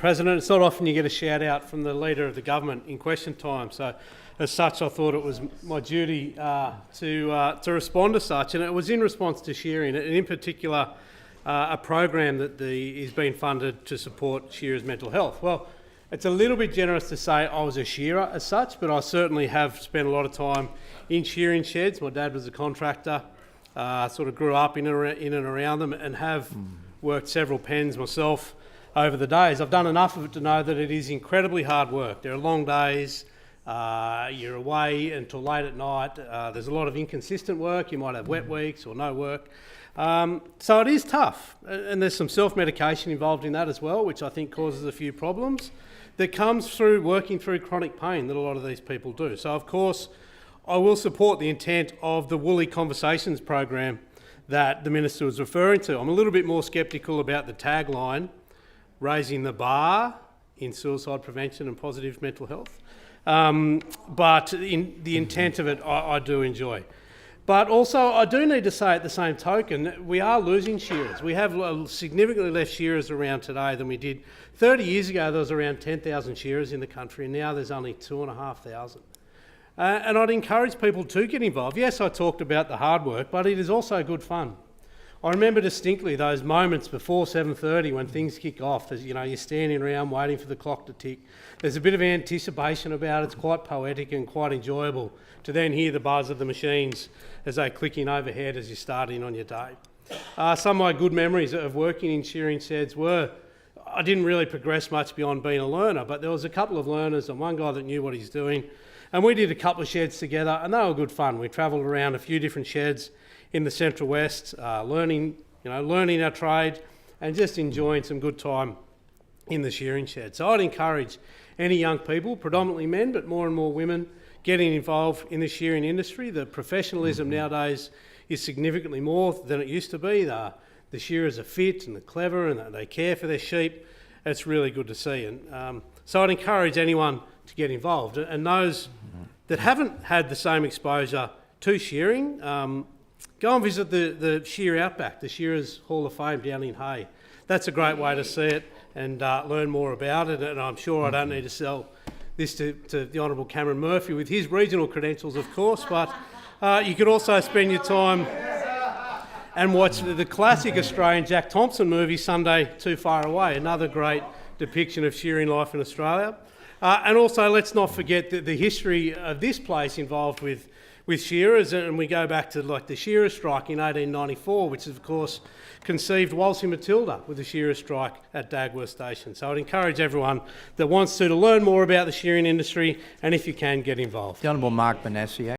President. It's not often you get a shout out from the Leader of the Government in question time, so as such I thought it was my duty to respond to such, and it was in response to shearing, and in particular a program that is being funded to support shearers' mental health. Well, it's a little bit generous to say I was a shearer as such, but I certainly have spent a lot of time in shearing sheds. My dad was a contractor, sort of grew up in and around them, and have worked several pens myself over the days. I've done enough of it to know that it is incredibly hard work. There are long days, you're away until late at night, there's a lot of inconsistent work, you might have wet weeks or no work. So it is tough, and there's some self-medication involved in that as well, which I think causes a few problems that comes through working through chronic pain that a lot of these people do. So of course I will support the intent of the Woolly Conversations program that the Minister was referring to. I'm a little bit more sceptical about the tagline, raising the bar in suicide prevention and positive mental health. But in the intent of it, I do enjoy. But also, I do need to say at the same token, we are losing shearers. We have significantly less shearers around today than we did. 30 years ago, there was around 10,000 shearers in the country, and now there's only 2,500. And I'd encourage people to get involved. Yes, I talked about the hard work, but it is also good fun. I remember distinctly those moments before 7:30 when things kick off. There's, you're standing around waiting for the clock to tick. There's a bit of anticipation about it. It's quite poetic and quite enjoyable to then hear the buzz of the machines as they click in overhead as you're starting on your day. Some of my good memories of working in shearing sheds were, I didn't really progress much beyond being a learner, but there was a couple of learners and one guy that knew what he's doing. And we did a couple of sheds together, and they were good fun. We travelled around a few different sheds in the Central West, learning our trade and just enjoying some good time in the shearing shed. So I'd encourage any young people, predominantly men, but more and more women, getting involved in the shearing industry. The professionalism nowadays is significantly more than it used to be. The shearers are fit and they're clever and they care for their sheep. It's really good to see. And so I'd encourage anyone to get involved. And those that haven't had the same exposure to shearing, go and visit the Shear Outback, the Shearers Hall of Fame down in Hay. That's a great way to see it and learn more about it. And I'm sure I don't need to sell this to the Honourable Cameron Murphy with his regional credentials, of course, but you could also spend your time and watch the classic Australian Jack Thompson movie, Sunday Too Far Away, another great depiction of shearing life in Australia. And also, let's not forget the history of this place involved with shearers, and we go back to like the shearers' strike in 1894, which is of course conceived Walsey Matilda with the shearers' strike at Dagworth Station. So I'd encourage everyone that wants to learn more about the shearing industry, and if you can, get involved. The Honourable Mark Bonaciak.